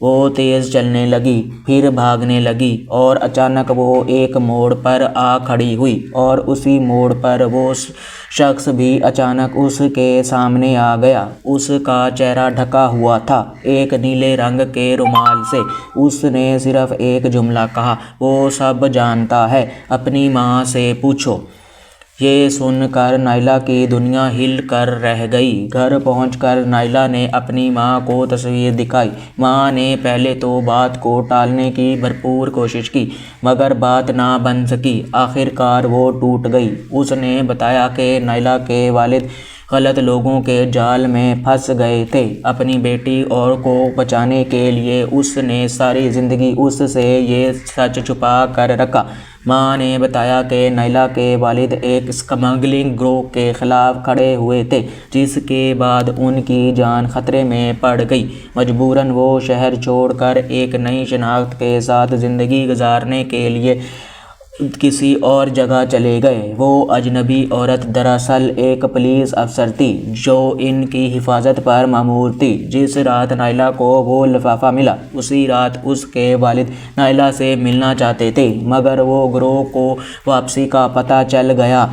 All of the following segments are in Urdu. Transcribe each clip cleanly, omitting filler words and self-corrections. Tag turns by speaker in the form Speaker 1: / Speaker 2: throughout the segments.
Speaker 1: وہ تیز چلنے لگی، پھر بھاگنے لگی اور اچانک وہ ایک موڑ پر آ کھڑی ہوئی اور اسی موڑ پر وہ شخص بھی اچانک اس کے سامنے آ گیا۔ اس کا چہرہ ڈھکا ہوا تھا ایک نیلے رنگ کے رومال سے۔ اس نے صرف ایک جملہ کہا، "وہ سب جانتا ہے، اپنی ماں سے پوچھو۔" یہ سن کر نائلہ کی دنیا ہل کر رہ گئی۔ گھر پہنچ کر نائلہ نے اپنی ماں کو تصویر دکھائی۔ ماں نے پہلے تو بات کو ٹالنے کی بھرپور کوشش کی مگر بات نہ بن سکی۔ آخر کار وہ ٹوٹ گئی۔ اس نے بتایا کہ نائلہ کے والد غلط لوگوں کے جال میں پھنس گئے تھے۔ اپنی بیٹی اور کو بچانے کے لیے اس نے ساری زندگی اس سے یہ سچ چھپا کر رکھا۔ ماں نے بتایا کہ نائلہ کے والد ایک اسمگلنگ گروہ کے خلاف کھڑے ہوئے تھے جس کے بعد ان کی جان خطرے میں پڑ گئی۔ مجبوراً وہ شہر چھوڑ کر ایک نئی شناخت کے ساتھ زندگی گزارنے کے لیے کسی اور جگہ چلے گئے۔ وہ اجنبی عورت دراصل ایک پولیس افسر تھی جو ان کی حفاظت پر مامور تھی۔ جس رات نائلہ کو وہ لفافہ ملا اسی رات اس کے والد نائلہ سے ملنا چاہتے تھے مگر وہ گروہ کو واپسی کا پتہ چل گیا۔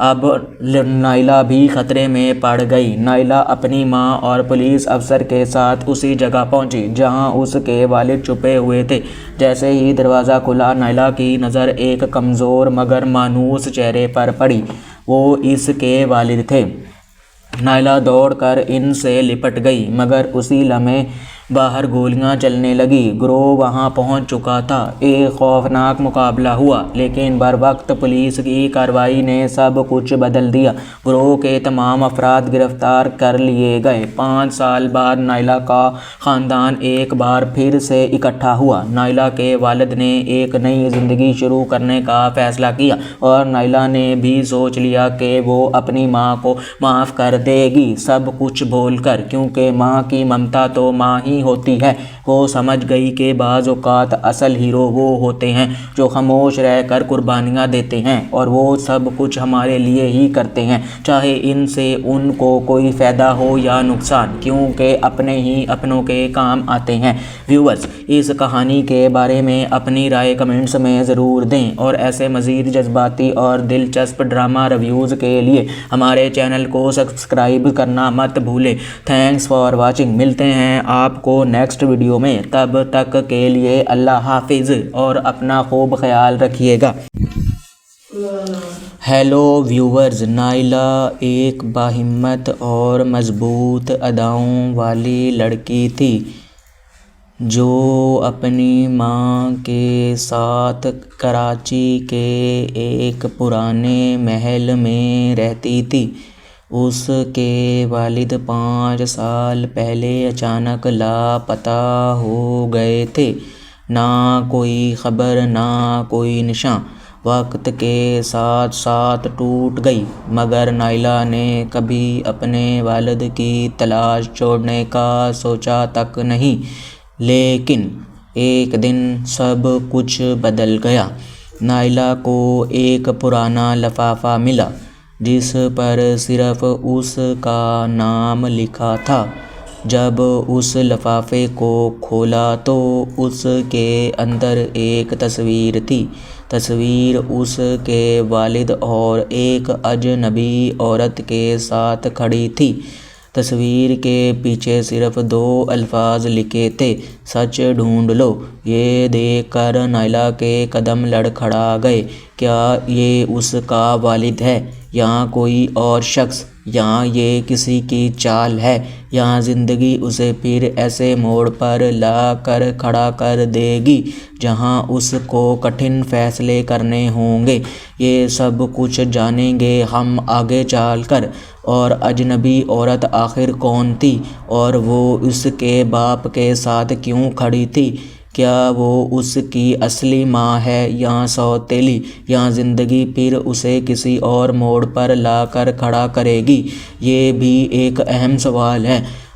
Speaker 1: اب نائلہ بھی خطرے میں پڑ گئی۔ نائلہ اپنی ماں اور پولیس افسر کے ساتھ اسی جگہ پہنچی جہاں اس کے والد چھپے ہوئے تھے۔ جیسے ہی دروازہ کھلا نائلہ کی نظر ایک کمزور مگر مانوس چہرے پر پڑی۔ وہ اس کے والد تھے۔ نائلہ دوڑ کر ان سے لپٹ گئی مگر اسی لمحے باہر گولیاں چلنے لگی۔ گروہ وہاں پہنچ چکا تھا۔ ایک خوفناک مقابلہ ہوا لیکن بروقت پولیس کی کارروائی نے سب کچھ بدل دیا۔ گروہ کے تمام افراد گرفتار کر لیے گئے۔ 5 سال بعد نائلہ کا خاندان ایک بار پھر سے اکٹھا ہوا۔ نائلہ کے والد نے ایک نئی زندگی شروع کرنے کا فیصلہ کیا اور نائلہ نے بھی سوچ لیا کہ وہ اپنی ماں کو معاف کر دے گی سب کچھ بھول کر، کیونکہ ماں کی ممتا تو ماں ہی ہوتی ہے۔ وہ سمجھ گئی کہ بعض اوقات اصل ہیرو وہ ہوتے ہیں جو خاموش رہ کر قربانیاں دیتے ہیں اور وہ سب کچھ ہمارے لیے ہی کرتے ہیں چاہے ان سے ان کو کوئی فائدہ ہو یا نقصان، کیونکہ اپنے ہی اپنوں کے کام آتے ہیں۔ ویورز، اس کہانی کے بارے میں اپنی رائے کمنٹس میں ضرور دیں اور ایسے مزید جذباتی اور دلچسپ ڈرامہ ریویوز کے لیے ہمارے چینل کو سبسکرائب کرنا مت بھولیں۔ Thanks for watching. ملتے ہیں آپ کو نیکسٹ ویڈیو میں، تب تک کے لیے اللہ حافظ اور اپنا خوب خیال رکھیے گا۔ ہیلو ویورز، نائلہ ایک باہمت اور مضبوط اداؤں والی لڑکی تھی جو اپنی ماں کے ساتھ کراچی کے ایک پرانے محل میں رہتی تھی۔ اس کے والد 5 سال پہلے اچانک لاپتہ ہو گئے تھے۔ نہ کوئی خبر نہ کوئی نشاں۔ وقت کے ساتھ ساتھ ٹوٹ گئی مگر نائلہ نے کبھی اپنے والد کی تلاش چھوڑنے کا سوچا تک نہیں۔ لیکن ایک دن سب کچھ بدل گیا۔ نائلہ کو ایک پرانا لفافہ ملا جس پر صرف اس کا نام لکھا تھا۔ جب اس لفافے کو کھولا تو اس کے اندر ایک تصویر تھی۔ تصویر اس کے والد اور ایک اجنبی عورت کے ساتھ کھڑی تھی۔ تصویر کے پیچھے صرف 2 الفاظ لکھے تھے، "سچ ڈھونڈ لو۔" یہ دیکھ کر نائلہ کے قدم لڑکھڑا گئے۔ کیا یہ اس کا والد ہے یا کوئی اور شخص، یا یہ کسی کی چال ہے، یا زندگی اسے پھر ایسے موڑ پر لا کر کھڑا کر دے گی جہاں اس کو کٹھن فیصلے کرنے ہوں گے؟ یہ سب کچھ جانیں گے ہم آگے چل کر۔ اور اجنبی عورت آخر کون تھی اور وہ اس کے باپ کے ساتھ کیوں کھڑی تھی؟ کیا وہ اس کی اصلی ماں ہے یا سوتیلی، یا زندگی پھر اسے کسی اور موڑ پر لا کر کھڑا کرے گی؟ یہ بھی ایک اہم سوال ہے۔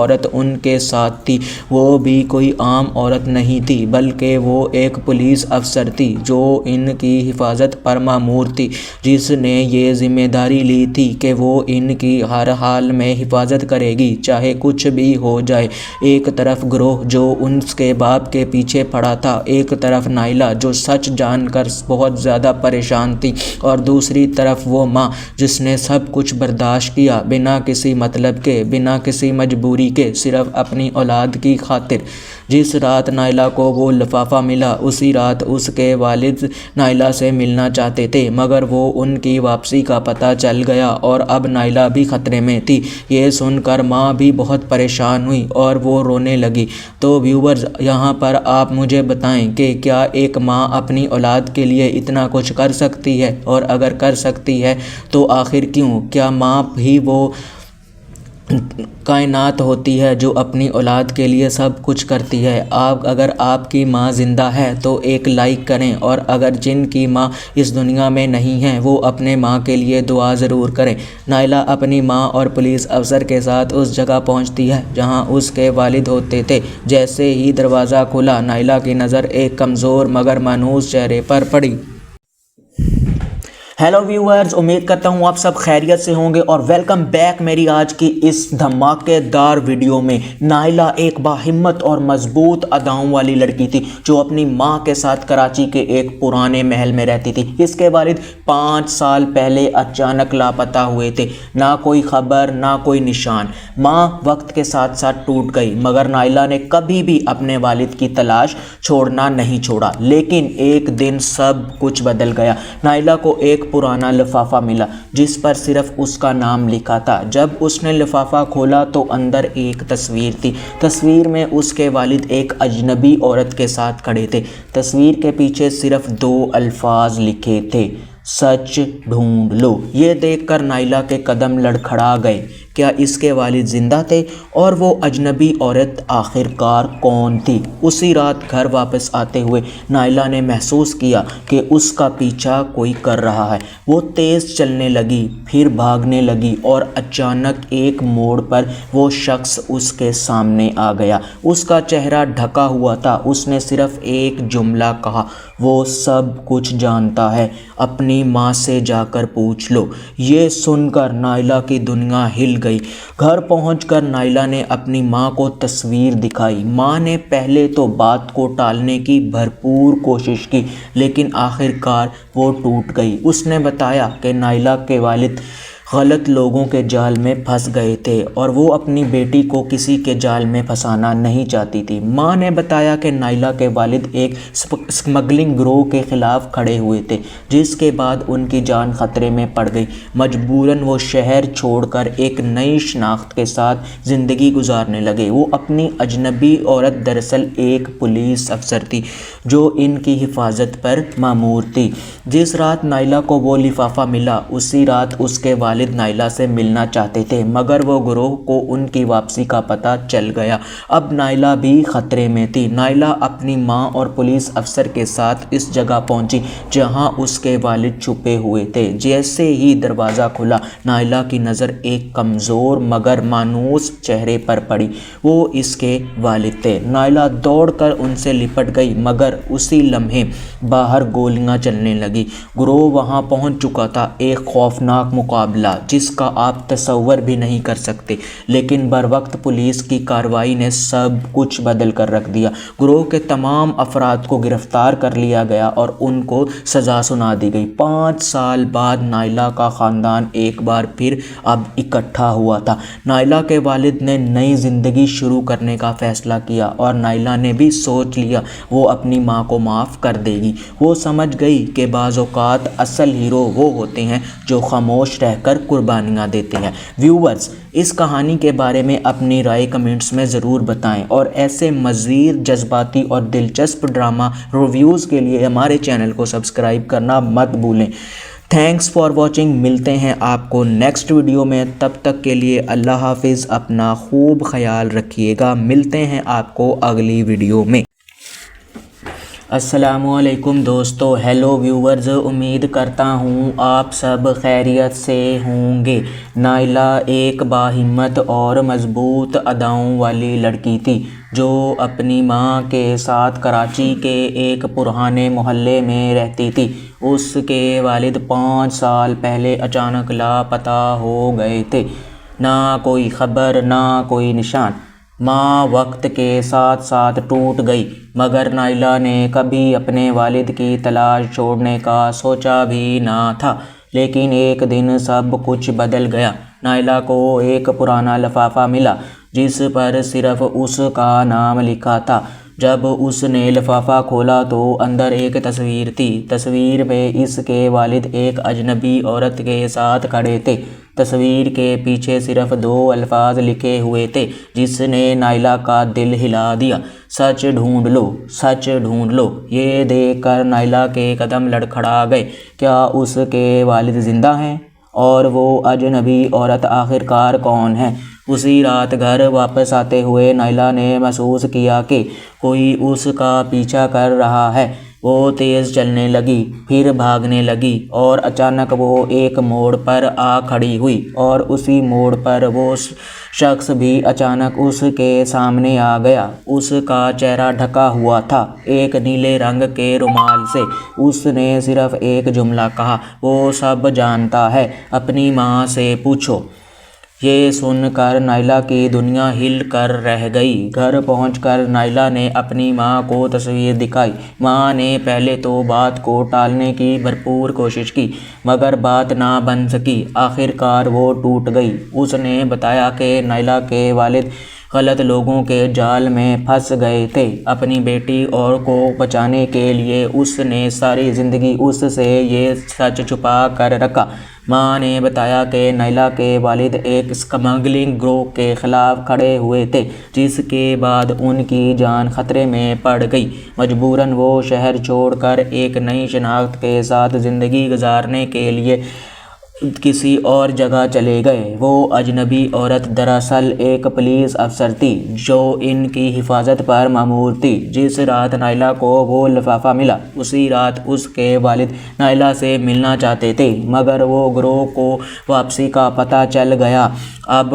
Speaker 1: عورت ان کے ساتھ تھی وہ بھی کوئی عام عورت نہیں تھی بلکہ وہ ایک پولیس افسر تھی جو ان کی حفاظت پر مامور تھی، جس نے یہ ذمہ داری لی تھی کہ وہ ان کی ہر حال میں حفاظت کرے گی چاہے کچھ بھی ہو جائے۔ ایک طرف گروہ جو ان کے باپ کے پیچھے پڑا تھا، ایک طرف نائلہ جو سچ جان کر بہت زیادہ پریشان تھی، اور دوسری طرف وہ ماں جس نے سب کچھ برداشت کیا بنا کسی مطلب کے، بنا کسی مجبوری کے، صرف اپنی اولاد کی خاطر۔ جس رات نائلہ کو وہ لفافہ ملا اسی رات اس کے والد نائلہ سے ملنا چاہتے تھے، مگر وہ ان کی واپسی کا پتہ چل گیا اور اب نائلہ بھی خطرے میں تھی۔ یہ سن کر ماں بھی بہت پریشان ہوئی اور وہ رونے لگی۔ تو ویورز، یہاں پر آپ مجھے بتائیں کہ کیا ایک ماں اپنی اولاد کے لیے اتنا کچھ کر سکتی ہے؟ اور اگر کر سکتی ہے تو آخر کیوں؟ کیا ماں ہی وہ کائنات ہوتی ہے جو اپنی اولاد کے لیے سب کچھ کرتی ہے؟ اگر آپ کی ماں زندہ ہے تو ایک لائک کریں، اور اگر جن کی ماں اس دنیا میں نہیں ہیں وہ اپنے ماں کے لیے دعا ضرور کریں۔ نائلہ اپنی ماں اور پولیس افسر کے ساتھ اس جگہ پہنچتی ہے جہاں اس کے والد ہوتے تھے۔ جیسے ہی دروازہ کھلا، نائلہ کی نظر ایک کمزور مگر مانوس چہرے پر پڑی۔ ہیلو ویورز، امید کرتا ہوں آپ سب خیریت سے ہوں گے اور ویلکم بیک میری آج کی اس دھماکے دار ویڈیو میں۔ نائلہ ایک باہمت اور مضبوط اداؤں والی لڑکی تھی جو اپنی ماں کے ساتھ کراچی کے ایک پرانے محل میں رہتی تھی۔ اس کے والد 5 سال پہلے اچانک لاپتہ ہوئے تھے، نہ کوئی خبر نہ کوئی نشان۔ ماں وقت کے ساتھ ساتھ ٹوٹ گئی، مگر نائلہ نے کبھی بھی اپنے والد کی تلاش چھوڑنا نہیں چھوڑا۔ لیکن ایک دن سب کچھ بدل گیا۔ نائلہ کو ایک پرانا لفافہ ملا جس پر صرف اس کا نام لکھا تھا۔ جب اس نے لفافہ کھولا تو اندر ایک تصویر تھی۔ تصویر میں اس کے والد ایک اجنبی عورت کے ساتھ کھڑے تھے۔ تصویر کے پیچھے صرف 2 الفاظ لکھے تھے، سچ ڈھونڈ لو۔ یہ دیکھ کر نائلہ کے قدم لڑکھڑا گئے۔ کیا اس کے والد زندہ تھے؟ اور وہ اجنبی عورت آخر کار کون تھی؟ اسی رات گھر واپس آتے ہوئے نائلہ نے محسوس کیا کہ اس کا پیچھا کوئی کر رہا ہے۔ وہ تیز چلنے لگی، پھر بھاگنے لگی اور اچانک ایک موڑ پر وہ شخص اس کے سامنے آ گیا۔ اس کا چہرہ ڈھکا ہوا تھا۔ اس نے صرف ایک جملہ کہا، وہ سب کچھ جانتا ہے، اپنی ماں سے جا کر پوچھ لو۔ یہ سن کر نائلہ کی دنیا ہل گئی۔ گھر پہنچ کر نائلہ نے اپنی ماں کو تصویر دکھائی۔ ماں نے پہلے تو بات کو ٹالنے کی بھرپور کوشش کی، لیکن آخر کار وہ ٹوٹ گئی۔ اس نے بتایا کہ نائلہ کے والد غلط لوگوں کے جال میں پھنس گئے تھے اور وہ اپنی بیٹی کو کسی کے جال میں پھنسانا نہیں چاہتی تھی۔ ماں نے بتایا کہ نائلہ کے والد ایک اسمگلنگ گروہ کے خلاف کھڑے ہوئے تھے، جس کے بعد ان کی جان خطرے میں پڑ گئی۔ مجبوراً وہ شہر چھوڑ کر ایک نئی شناخت کے ساتھ زندگی گزارنے لگے۔ وہ اپنی اجنبی عورت دراصل ایک پولیس افسر تھی جو ان کی حفاظت پر مامور تھی۔ جس رات نائلہ کو وہ لفافہ ملا اسی رات اس کے والد نائلہ سے ملنا چاہتے تھے، مگر وہ گروہ کو ان کی واپسی کا پتہ چل گیا۔ اب نائلہ بھی خطرے میں تھی۔ نائلہ اپنی ماں اور پولیس افسر کے ساتھ اس جگہ پہنچی جہاں اس کے والد چھپے ہوئے تھے۔ جیسے ہی دروازہ کھلا، نائلہ کی نظر ایک کمزور مگر مانوس چہرے پر پڑی۔ وہ اس کے والد تھے۔ نائلہ دوڑ کر ان سے لپٹ گئی، مگر اسی لمحے باہر گولیاں چلنے لگی۔ گروہ وہاں پہنچ چکا تھا۔ ایک خوفناک مقابلہ جس کا آپ تصور بھی نہیں کر سکتے، لیکن بروقت پولیس کی کارروائی نے سب کچھ بدل کر رکھ دیا۔ گروہ کے تمام افراد کو گرفتار کر لیا گیا اور ان کو سزا سنا دی گئی۔ 5 سال بعد نائلہ کا خاندان ایک بار پھر اب اکٹھا ہوا تھا۔ نائلہ کے والد نے نئی زندگی شروع کرنے کا فیصلہ کیا اور نائلہ نے بھی سوچ لیا وہ اپنی ماں کو معاف کر دے گی۔ وہ سمجھ گئی کہ بعض اوقات اصل ہیرو وہ ہوتے ہیں جو خاموش رہ کر قربانیاں دیتے ہیں۔ ویورز، اس کہانی کے بارے میں اپنی رائے کمنٹس میں ضرور بتائیں اور ایسے مزید جذباتی اور دلچسپ ڈرامہ ریویوز کے لیے ہمارے چینل کو سبسکرائب کرنا مت بھولیں۔ Thanks for watching. ملتے ہیں آپ کو نیکسٹ ویڈیو میں، تب تک کے لیے اللہ حافظ، اپنا خوب خیال رکھیے گا۔ ملتے ہیں آپ کو اگلی ویڈیو میں۔ السلام علیکم دوستو، ہیلو ویورز، امید کرتا ہوں آپ سب خیریت سے ہوں گے۔ نائلہ ایک باہمت اور مضبوط اداؤں والی لڑکی تھی جو اپنی ماں کے ساتھ کراچی کے ایک پرانے محلے میں رہتی تھی۔ اس کے والد 5 سال پہلے اچانک لاپتہ ہو گئے تھے، نہ کوئی خبر نہ کوئی نشان۔ ماں وقت کے ساتھ ساتھ ٹوٹ گئی، مگر نائلہ نے کبھی اپنے والد کی تلاش چھوڑنے کا سوچا بھی نہ تھا۔ لیکن ایک دن سب کچھ بدل گیا۔ نائلہ کو ایک پرانا لفافہ ملا جس پر صرف اس کا نام لکھا تھا۔ جب اس نے لفافہ کھولا تو اندر ایک تصویر تھی۔ تصویر میں اس کے والد ایک اجنبی عورت کے ساتھ کھڑے تھے۔ تصویر کے پیچھے صرف 2 الفاظ لکھے ہوئے تھے جس نے نائلہ کا دل ہلا دیا: سچ ڈھونڈ لو، سچ ڈھونڈ لو۔ یہ دیکھ کر نائلہ کے قدم لڑکھڑا گئے۔ کیا اس کے والد زندہ ہیں؟ اور وہ اجنبی عورت آخرکار کون ہے؟ اسی رات گھر واپس آتے ہوئے نائلہ نے محسوس کیا کہ کوئی اس کا پیچھا کر رہا ہے۔ وہ تیز چلنے لگی، پھر بھاگنے لگی اور اچانک وہ ایک موڑ پر آ کھڑی ہوئی، اور اسی موڑ پر وہ شخص بھی اچانک اس کے سامنے آ گیا۔ اس کا چہرہ ڈھکا ہوا تھا ایک نیلے رنگ کے رومال سے۔ اس نے صرف ایک جملہ کہا: وہ سب جانتا ہے، اپنی ماں سے پوچھو۔ یہ سن کر نائلہ کی دنیا ہل کر رہ گئی۔ گھر پہنچ کر نائلہ نے اپنی ماں کو تصویر دکھائی۔ ماں نے پہلے تو بات کو ٹالنے کی بھرپور کوشش کی، مگر بات نہ بن سکی۔ آخرکار وہ ٹوٹ گئی۔ اس نے بتایا کہ نائلہ کے والد غلط لوگوں کے جال میں پھنس گئے تھے۔ اپنی بیٹی اور کو بچانے کے لیے اس نے ساری زندگی اس سے یہ سچ چھپا کر رکھا۔ ماں نے بتایا کہ نائلہ کے والد ایک اسمگلنگ گروہ کے خلاف کھڑے ہوئے تھے، جس کے بعد ان کی جان خطرے میں پڑ گئی۔ مجبوراً وہ شہر چھوڑ کر ایک نئی شناخت کے ساتھ زندگی گزارنے کے لیے کسی اور جگہ چلے گئے۔ وہ اجنبی عورت دراصل ایک پولیس افسر تھی جو ان کی حفاظت پر مامور تھی۔ جس رات نائلہ کو وہ لفافہ ملا، اسی رات اس کے والد نائلہ سے ملنا چاہتے تھے، مگر وہ گروہ کو واپسی کا پتہ چل گیا۔ اب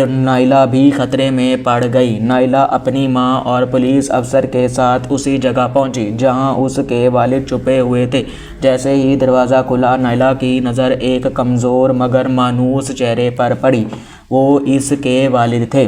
Speaker 1: نائلہ بھی خطرے میں پڑ گئی۔ نائلہ اپنی ماں اور پولیس افسر کے ساتھ اسی جگہ پہنچی جہاں اس کے والد چھپے ہوئے تھے۔ جیسے ہی دروازہ کھلا، نائلہ کی نظر ایک کمزور مگر مانوس چہرے پر پڑی۔ وہ اس کے والد تھے۔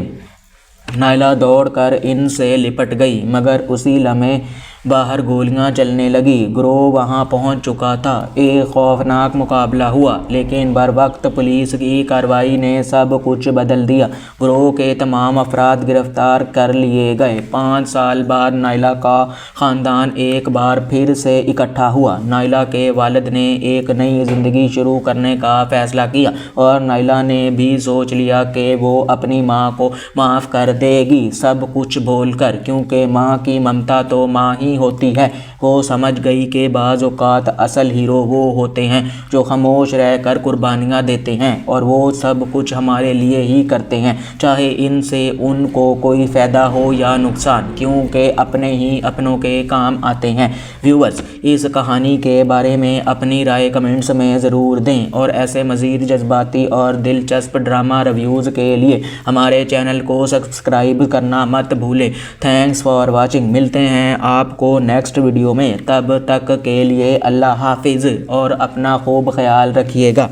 Speaker 1: نائلہ دوڑ کر ان سے لپٹ گئی، مگر اسی لمحے باہر گولیاں چلنے لگی۔ گروہ وہاں پہنچ چکا تھا۔ ایک خوفناک مقابلہ ہوا، لیکن بروقت پولیس کی کارروائی نے سب کچھ بدل دیا۔ گروہ کے تمام افراد گرفتار کر لیے گئے۔ 5 سال بعد نائلہ کا خاندان ایک بار پھر سے اکٹھا ہوا۔ نائلہ کے والد نے ایک نئی زندگی شروع کرنے کا فیصلہ کیا، اور نائلہ نے بھی سوچ لیا کہ وہ اپنی ماں کو معاف کر دے گی، سب کچھ بھول کر، کیونکہ ماں کی ممتا تو ماں ہی ہوتی ہے۔ وہ سمجھ گئی کہ بعض اوقات اصل ہیرو وہ ہوتے ہیں جو خاموش رہ کر قربانیاں دیتے ہیں، اور وہ سب کچھ ہمارے لیے ہی کرتے ہیں، چاہے ان سے ان کو کوئی فائدہ ہو یا نقصان، کیونکہ اپنے ہی اپنوں کے کام آتے ہیں۔ ویورز، اس کہانی کے بارے میں اپنی رائے کمنٹس میں ضرور دیں، اور ایسے مزید جذباتی اور دلچسپ ڈرامہ ریویوز کے لیے ہمارے چینل کو سبسکرائب کرنا مت بھولیں۔ Thanks for watching. ملتے ہیں آپ کو نیکسٹ ویڈیو میں، تب تک کے لیے اللہ حافظ اور اپنا خوب خیال رکھیے گا۔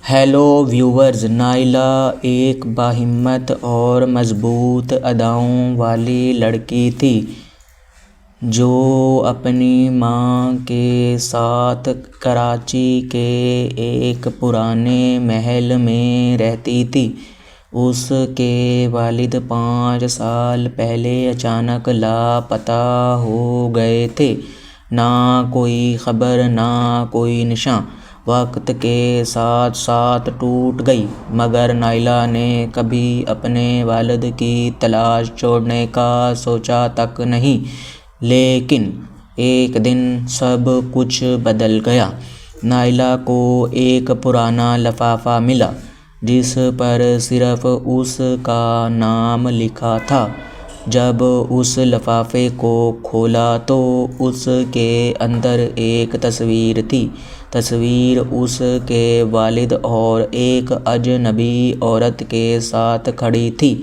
Speaker 1: ہیلو ویورز، نائلہ ایک باہمت اور مضبوط اداؤں والی لڑکی تھی جو اپنی ماں کے ساتھ کراچی کے ایک پرانے محل میں رہتی تھی۔ اس کے والد 5 سال پہلے اچانک لاپتہ ہو گئے تھے، نہ کوئی خبر نہ کوئی نشان۔ وقت کے ساتھ ساتھ ٹوٹ گئی، مگر نائلہ نے کبھی اپنے والد کی تلاش چھوڑنے کا سوچا تک نہیں۔ لیکن ایک دن سب کچھ بدل گیا۔ نائلہ کو ایک پرانا لفافہ ملا جس پر صرف اس کا نام لکھا تھا: جب اس لفافے کو کھولا تو اس کے اندر ایک تصویر تھی۔ تصویر اس کے والد اور ایک اجنبی عورت کے ساتھ کھڑی تھی۔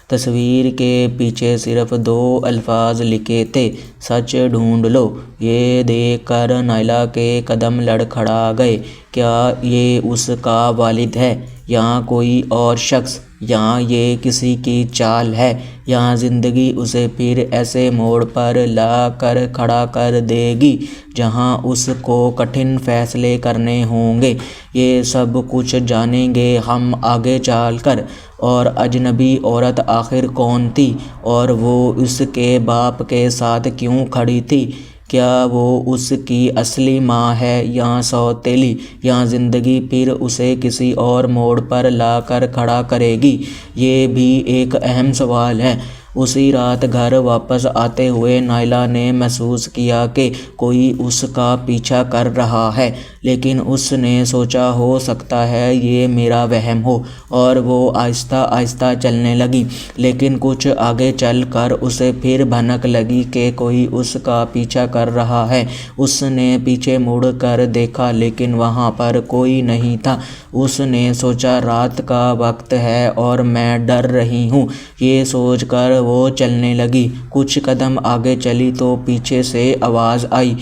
Speaker 1: تصویر کے پیچھے صرف 2 الفاظ لکھے تھے، سچ ڈھونڈ لو۔ یہ دیکھ کر نائلہ کے قدم لڑکھڑا گئے۔ کیا یہ اس کا والد ہے یا کوئی اور شخص، یا یہ کسی کی چال ہے، یا زندگی اسے پھر ایسے موڑ پر لا کر کھڑا کر دے گی جہاں اس کو کٹھن فیصلے کرنے ہوں گے؟ یہ سب کچھ جانیں گے ہم آگے چل کر۔ اور اجنبی عورت آخر کون تھی، اور وہ اس کے باپ کے ساتھ کیوں کھڑی تھی؟ کیا وہ اس کی اصلی ماں ہے یا سوتیلی، یا زندگی پھر اسے کسی اور موڑ پر لا کر کھڑا کرے گی؟ یہ بھی ایک اہم سوال ہے۔ اسی رات گھر واپس آتے ہوئے نائلہ نے محسوس کیا کہ کوئی اس کا پیچھا کر رہا ہے، لیکن اس نے سوچا ہو سکتا ہے یہ میرا وہم ہو، اور وہ آہستہ آہستہ چلنے لگی۔ لیکن کچھ آگے چل کر اسے پھر بھنک لگی کہ کوئی اس کا پیچھا کر رہا ہے۔ اس نے پیچھے مڑ کر دیکھا لیکن وہاں پر کوئی نہیں تھا۔ اس نے سوچا رات کا وقت ہے اور میں ڈر رہی ہوں۔ یہ سوچ کر وہ چلنے لگی۔ کچھ قدم آگے چلی تو پیچھے سے آواز آئی۔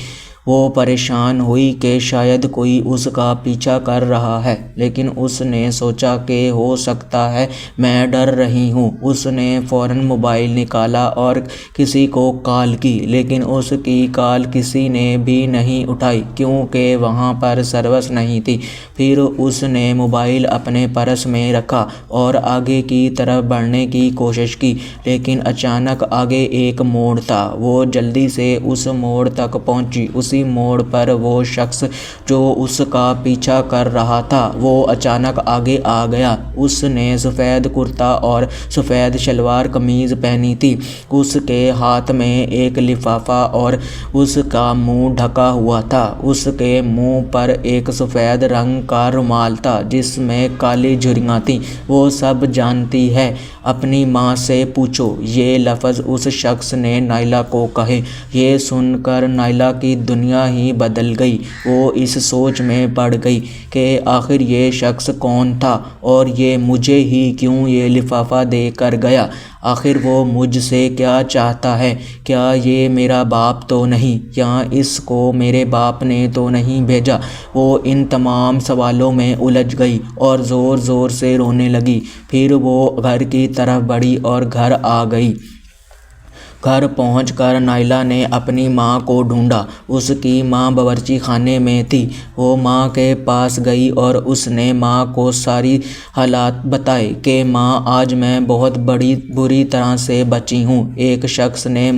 Speaker 1: وہ پریشان ہوئی کہ شاید کوئی اس کا پیچھا کر رہا ہے، لیکن اس نے سوچا کہ ہو سکتا ہے میں ڈر رہی ہوں۔ اس نے فوراً موبائل نکالا اور کسی کو کال کی، لیکن اس کی کال کسی نے بھی نہیں اٹھائی کیونکہ وہاں پر سروس نہیں تھی۔ پھر اس نے موبائل اپنے پرس میں رکھا اور آگے کی طرف بڑھنے کی کوشش کی، لیکن اچانک آگے ایک موڑ تھا۔ وہ جلدی سے اس موڑ تک پہنچی۔ اسی موڑ پر وہ شخص جو اس کا پیچھا کر رہا تھا وہ اچانک آگے آ گیا۔ اس نے سفید کرتا اور سفید شلوار قمیض پہنی تھی۔ اس کے ہاتھ میں ایک لفافہ اور اس کا منہ ڈھکا ہوا تھا۔ اس کے منہ پر ایک سفید رنگ کا رومال تھا جس میں کالی جھریاں تھیں۔ وہ سب جانتی ہے، اپنی ماں سے پوچھو، یہ لفظ اس شخص نے نائلہ کو کہے۔ یہ سن کر نائلہ کی دنیا ہی بدل گئی۔ وہ اس سوچ میں پڑ گئی کہ آخر یہ شخص کون تھا اور یہ مجھے ہی کیوں یہ لفافہ دے کر گیا؟ آخر وہ مجھ سے کیا چاہتا ہے؟ کیا یہ میرا باپ تو نہیں، یا اس کو میرے باپ نے تو نہیں بھیجا؟ وہ ان تمام سوالوں میں الجھ گئی اور زور زور سے رونے لگی۔ پھر وہ گھر کی طرف بڑھی اور گھر آ گئی۔ گھر پہنچ کر نائلہ نے اپنی ماں کو ڈھونڈا۔ اس کی ماں باورچی خانے میں تھی۔ وہ ماں کے پاس گئی اور اس نے ماں کو ساری حالات بتائے کہ ماں آج میں بہت بری طرح سے بچی ہوں۔ ایک شخص نے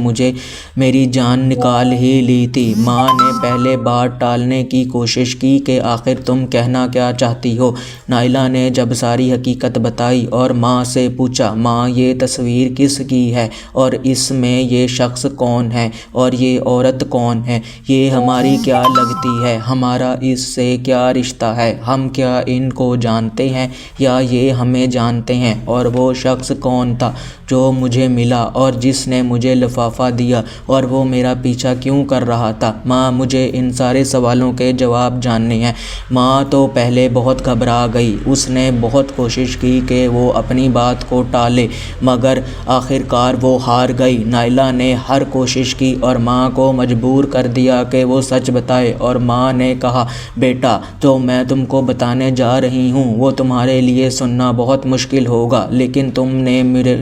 Speaker 1: میری جان نکال ہی لی تھی۔ ماں نے پہلے بات ٹالنے کی کوشش کی کہ آخر تم کہنا کیا چاہتی ہو؟ نائلہ نے جب ساری حقیقت بتائی اور ماں سے پوچھا، ماں یہ تصویر کس کی ہے، اور اس میں یہ شخص کون ہے، اور یہ عورت کون ہے؟ یہ ہماری کیا لگتی ہے؟ ہمارا اس سے کیا رشتہ ہے؟ ہم کیا ان کو جانتے ہیں یا یہ ہمیں جانتے ہیں؟ اور وہ شخص کون تھا جو مجھے ملا اور جس نے مجھے لفافہ دیا، اور وہ میرا پیچھا کیوں کر رہا تھا؟ ماں مجھے ان سارے سوالوں کے جواب جاننے ہیں۔ ماں تو پہلے بہت گھبرا گئی۔ اس نے بہت کوشش کی کہ وہ اپنی بات کو ٹالے، مگر آخرکار وہ ہار گئی۔ نائلہ نے ہر کوشش کی اور ماں کو مجبور کر دیا کہ وہ سچ بتائے، اور ماں نے کہا، بیٹا جو میں تم کو بتانے جا رہی ہوں وہ تمہارے لیے سننا بہت مشکل ہوگا، لیکن تم نے مجھے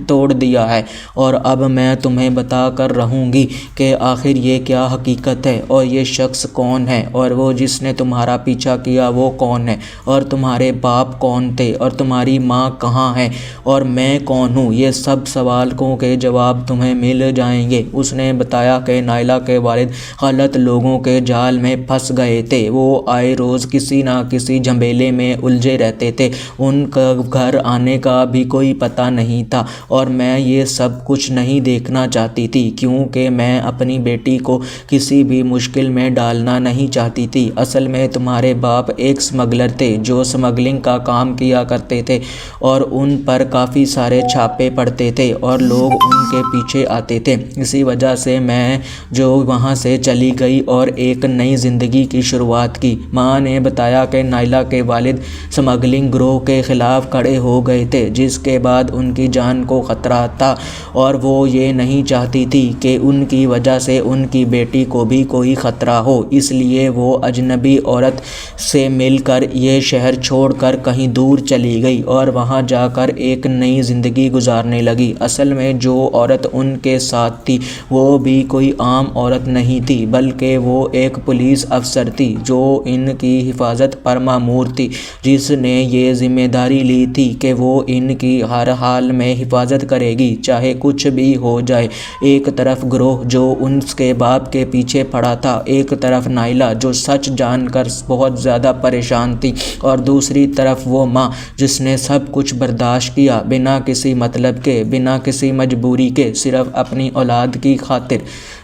Speaker 1: توڑ دیا ہے، اور اب میں تمہیں بتا کر رہوں گی کہ آخر یہ کیا حقیقت ہے، اور یہ شخص کون ہے، اور وہ جس نے تمہارا پیچھا کیا وہ کون ہے، اور تمہارے باپ کون تھے، اور تمہاری ماں کہاں ہے، اور میں کون ہوں۔ یہ سب سوالوں کے جواب جواب تمہیں مل جائیں گے۔ اس نے بتایا کہ نائلہ کے والد غلط لوگوں کے جال میں پھنس گئے تھے۔ وہ آئے روز کسی نہ کسی جھمیلے میں الجھے رہتے تھے، ان کا گھر آنے کا بھی کوئی پتہ نہیں تھا، اور میں یہ سب کچھ نہیں دیکھنا چاہتی تھی کیونکہ میں اپنی بیٹی کو کسی بھی مشکل میں ڈالنا نہیں چاہتی تھی۔ اصل میں تمہارے باپ ایک اسمگلر تھے جو اسمگلنگ کا کام کیا کرتے تھے، اور ان پر کافی سارے چھاپے پڑتے تھے اور لوگ ان کے پیچھے آتے تھے۔ اسی وجہ سے میں جو وہاں سے چلی گئی اور ایک نئی زندگی کی شروعات کی۔ ماں نے بتایا کہ نائلہ کے والد اسمگلنگ گروہ کے خلاف کھڑے ہو گئے تھے، جس کے بعد ان کی جان کو خطرہ تھا، اور وہ یہ نہیں چاہتی تھی کہ ان کی وجہ سے ان کی بیٹی کو بھی کوئی خطرہ ہو، اس لیے وہ اجنبی عورت سے مل کر یہ شہر چھوڑ کر کہیں دور چلی گئی اور وہاں جا کر ایک نئی زندگی گزارنے لگی۔ اصل میں جو عورت ان کے ساتھ تھی وہ بھی کوئی عام عورت نہیں تھی، بلکہ وہ ایک پولیس افسر تھی جو ان کی حفاظت پر مامور تھی، جس نے یہ ذمہ داری لی تھی کہ وہ ان کی ہر حال میں حفاظت کرے گی، چاہے کچھ بھی ہو جائے۔ ایک طرف گروہ جو ان کے باپ کے پیچھے پڑا تھا، ایک طرف نائلہ جو سچ جان کر بہت زیادہ پریشان تھی، اور دوسری طرف وہ ماں جس نے سب کچھ برداشت کیا بنا کسی مطلب کے، بنا کسی مجبوری کے، صرف اپنی اولاد کی خاطر۔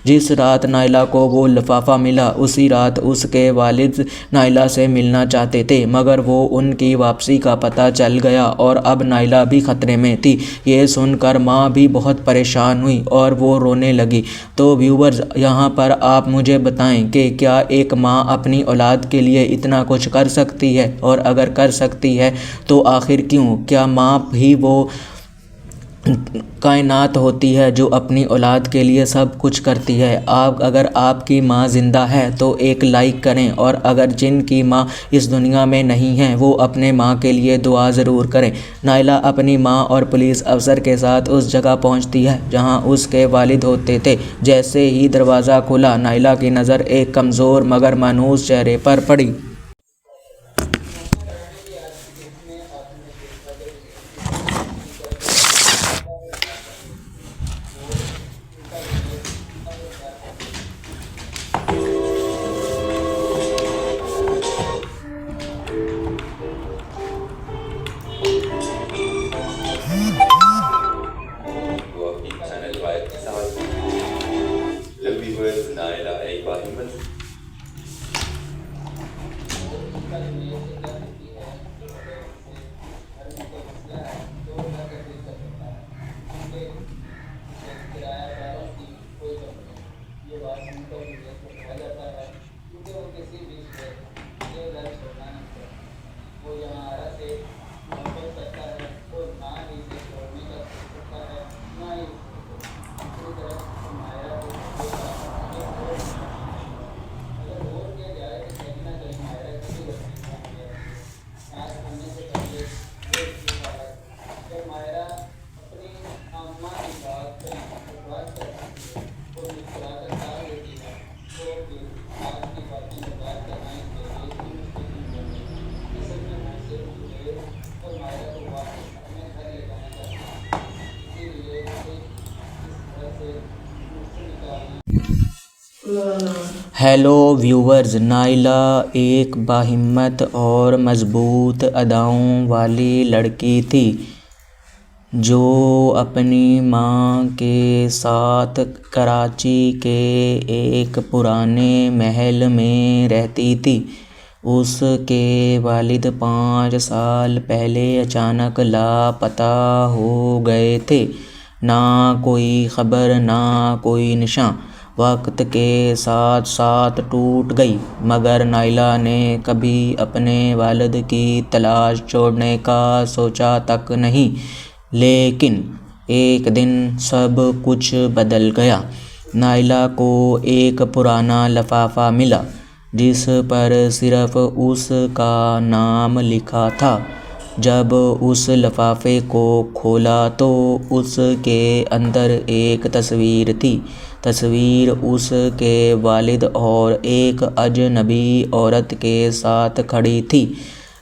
Speaker 1: جس رات نائلہ کو وہ لفافہ ملا، اسی رات اس کے والد نائلہ سے ملنا چاہتے تھے، مگر وہ ان کی واپسی کا پتہ چل گیا اور اب نائلہ بھی خطرے میں تھی۔ یہ سن کر ماں بھی بہت پریشان ہوئی اور وہ رونے لگی۔ تو ویورز، یہاں پر آپ مجھے بتائیں کہ کیا ایک ماں اپنی اولاد کے لیے اتنا کچھ کر سکتی ہے؟ اور اگر کر سکتی ہے تو آخر کیوں؟ کیا ماں ہی وہ کائنات ہوتی ہے جو اپنی اولاد کے لیے سب کچھ کرتی ہے؟ اگر آپ کی ماں زندہ ہے تو ایک لائک کریں، اور اگر جن کی ماں اس دنیا میں نہیں ہیں وہ اپنے ماں کے لیے دعا ضرور کریں۔ نائلہ اپنی ماں اور پولیس افسر کے ساتھ اس جگہ پہنچتی ہے جہاں اس کے والد ہوتے تھے۔ جیسے ہی دروازہ کھلا، نائلہ کی نظر ایک کمزور مگر مانوس چہرے پر پڑی۔ ہیلو ویورز، نائلہ ایک باہمت اور مضبوط اداؤں والی لڑکی تھی جو اپنی ماں کے ساتھ کراچی کے ایک پرانے محل میں رہتی تھی۔ اس کے والد 5 سال پہلے اچانک لاپتہ ہو گئے تھے، نہ کوئی خبر نہ کوئی نشاں۔ وقت کے ساتھ ساتھ ٹوٹ گئی، مگر نائلہ نے کبھی اپنے والد کی تلاش چھوڑنے کا سوچا تک نہیں۔ لیکن ایک دن سب کچھ بدل گیا۔ نائلہ کو ایک پرانا لفافہ ملا جس پر صرف اس کا نام لکھا تھا۔ جب اس لفافے کو کھولا تو اس کے اندر ایک تصویر تھی۔ تصویر اس کے والد اور ایک اجنبی عورت کے ساتھ کھڑی تھی۔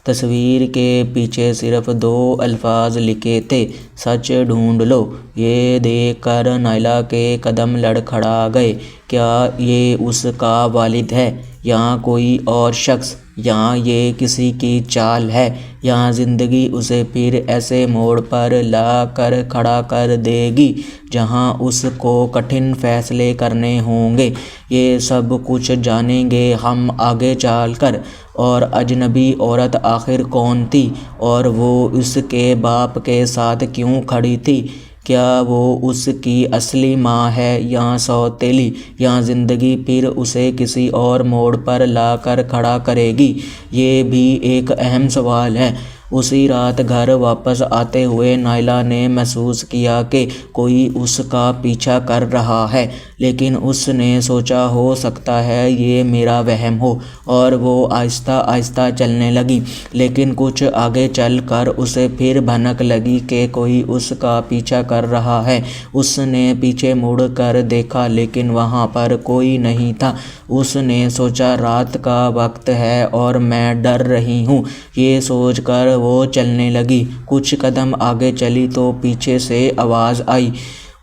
Speaker 1: تصویر کے پیچھے صرف 2 الفاظ لکھے تھے، سچ ڈھونڈ لو۔ یہ دیکھ کر نائلہ کے قدم لڑکھڑا گئے۔ کیا یہ اس کا والد ہے یا کوئی اور شخص، یا یہ کسی کی چال ہے، یا زندگی اسے پھر ایسے موڑ پر لا کر کھڑا کر دے گی جہاں اس کو کٹھن فیصلے کرنے ہوں گے؟ یہ سب کچھ جانیں گے ہم آگے چل کر۔ اور اجنبی عورت آخر کون تھی، اور وہ اس کے باپ کے ساتھ کیوں کھڑی تھی؟ کیا وہ اس کی اصلی ماں ہے یا سوتیلی، یا زندگی پھر اسے کسی اور موڑ پر لا کر کھڑا کرے گی؟ یہ بھی ایک اہم سوال ہے۔ اسی رات گھر واپس آتے ہوئے نائلہ نے محسوس کیا کہ کوئی اس کا پیچھا کر رہا ہے، لیکن اس نے سوچا ہو سکتا ہے یہ میرا وہم ہو، اور وہ آہستہ آہستہ چلنے لگی۔ لیکن کچھ آگے چل کر اسے پھر بھنک لگی کہ کوئی اس کا پیچھا کر رہا ہے۔ اس نے پیچھے مڑ کر دیکھا لیکن وہاں پر کوئی نہیں تھا۔ اس نے سوچا رات کا وقت ہے اور میں ڈر رہی ہوں۔ یہ سوچ کر وہ چلنے لگی۔ کچھ قدم آگے چلی تو پیچھے سے آواز آئی۔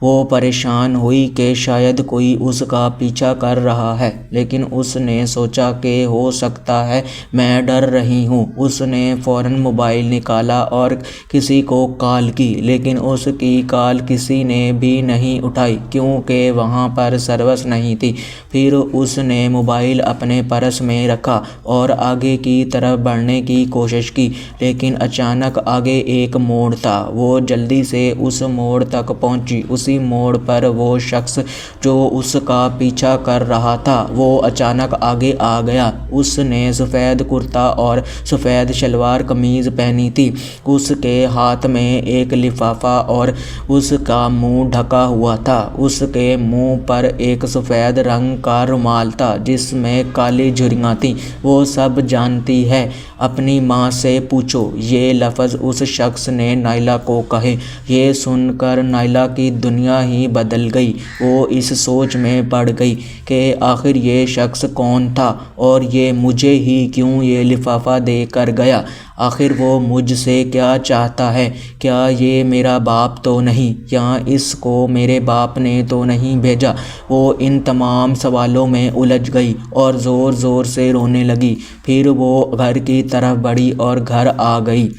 Speaker 1: وہ پریشان ہوئی کہ شاید کوئی اس کا پیچھا کر رہا ہے، لیکن اس نے سوچا کہ ہو سکتا ہے میں ڈر رہی ہوں۔ اس نے فوراً موبائل نکالا اور کسی کو کال کی، لیکن اس کی کال کسی نے بھی نہیں اٹھائی کیونکہ وہاں پر سروس نہیں تھی۔ پھر اس نے موبائل اپنے پرس میں رکھا اور آگے کی طرف بڑھنے کی کوشش کی، لیکن اچانک آگے ایک موڑ تھا۔ وہ جلدی سے اس موڑ تک پہنچی۔ اسی موڑ پر وہ شخص جو اس کا پیچھا کر رہا تھا وہ اچانک آگے آ گیا۔ اس نے سفید کرتا اور سفید شلوار قمیض پہنی تھی۔ اس کے ہاتھ میں ایک لفافہ اور اس کا منہ ڈھکا ہوا تھا۔ اس کے منہ پر ایک سفید رنگ کا رومال تھا جس میں کالی جھریاں تھیں۔ وہ سب جانتی ہے، اپنی ماں سے پوچھو، یہ لفظ اس شخص نے نائلہ کو کہے۔ یہ سن کر نائلہ کی دنیا ہی بدل گئی۔ وہ اس سوچ میں پڑ گئی کہ آخر یہ شخص کون تھا اور یہ مجھے ہی کیوں یہ لفافہ دے کر گیا؟ آخر وہ مجھ سے کیا چاہتا ہے؟ کیا یہ میرا باپ تو نہیں، یا اس کو میرے باپ نے تو نہیں بھیجا؟ وہ ان تمام سوالوں میں الجھ گئی اور زور زور سے رونے لگی۔ پھر وہ گھر کی طرف بڑھی اور گھر آ گئی۔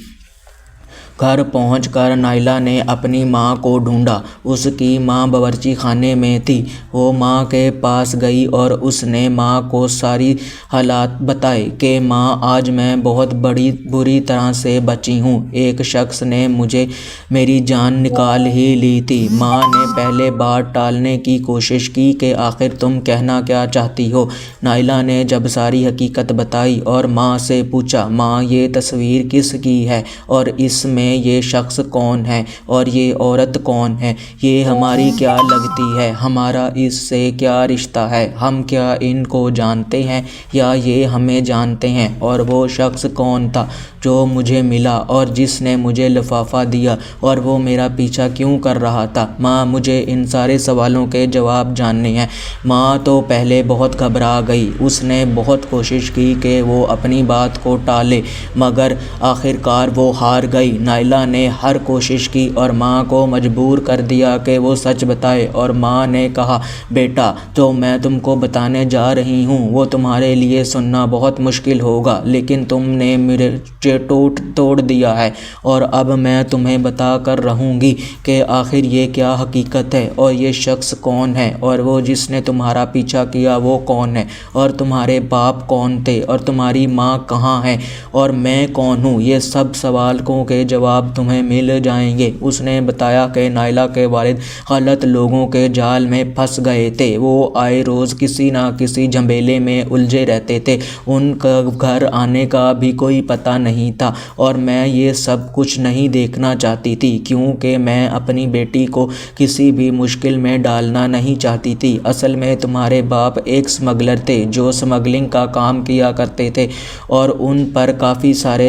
Speaker 1: گھر پہنچ کر نائلہ نے اپنی ماں کو ڈھونڈا۔ اس کی ماں باورچی خانے میں تھی۔ وہ ماں کے پاس گئی اور اس نے ماں کو ساری حالات بتائے کہ ماں آج میں بہت بری طرح سے بچی ہوں۔ ایک شخص نے مجھے میری جان نکال ہی لی تھی۔ ماں نے پہلے بات ٹالنے کی کوشش کی کہ آخر تم کہنا کیا چاہتی ہو؟ نائلہ نے جب ساری حقیقت بتائی اور ماں سے پوچھا، ماں یہ تصویر کس کی ہے اور اس میں یہ شخص کون ہے اور یہ عورت کون ہے؟ یہ ہماری کیا لگتی ہے؟ ہمارا اس سے کیا رشتہ ہے؟ ہم کیا ان کو جانتے ہیں یا یہ ہمیں جانتے ہیں؟ اور وہ شخص کون تھا جو مجھے ملا اور جس نے مجھے لفافہ دیا، اور وہ میرا پیچھا کیوں کر رہا تھا؟ ماں مجھے ان سارے سوالوں کے جواب جاننے ہیں۔ ماں تو پہلے بہت گھبرا گئی۔ اس نے بہت کوشش کی کہ وہ اپنی بات کو ٹالے، مگر آخر کار وہ ہار گئی۔ نائلہ نے ہر کوشش کی اور ماں کو مجبور کر دیا کہ وہ سچ بتائے، اور ماں نے کہا، بیٹا جو میں تم کو بتانے جا رہی ہوں وہ تمہارے لیے سننا بہت مشکل ہوگا، لیکن تم نے میرے توڑ دیا ہے، اور اب میں تمہیں بتا کر رہوں گی کہ آخر یہ کیا حقیقت ہے، اور یہ شخص کون ہے، اور وہ جس نے تمہارا پیچھا کیا وہ کون ہے، اور تمہارے باپ کون تھے، اور تمہاری ماں کہاں ہے، اور میں کون ہوں۔ یہ سب سوالوں کے جواب تمہیں مل جائیں گے۔ اس نے بتایا کہ نائلہ کے والد غلط لوگوں کے جال میں پھنس گئے تھے۔ وہ آئے روز کسی نہ کسی جھمیلے میں الجھے رہتے تھے۔ ان کا گھر آنے کا بھی کوئی پتہ نہیں تھا، اور میں یہ سب کچھ نہیں دیکھنا چاہتی تھی کیونکہ میں اپنی بیٹی کو کسی بھی مشکل میں ڈالنا نہیں چاہتی تھی۔ اصل میں تمہارے باپ ایک اسمگلر تھے جو اسمگلنگ کا کام کیا کرتے تھے، اور ان پر کافی سارے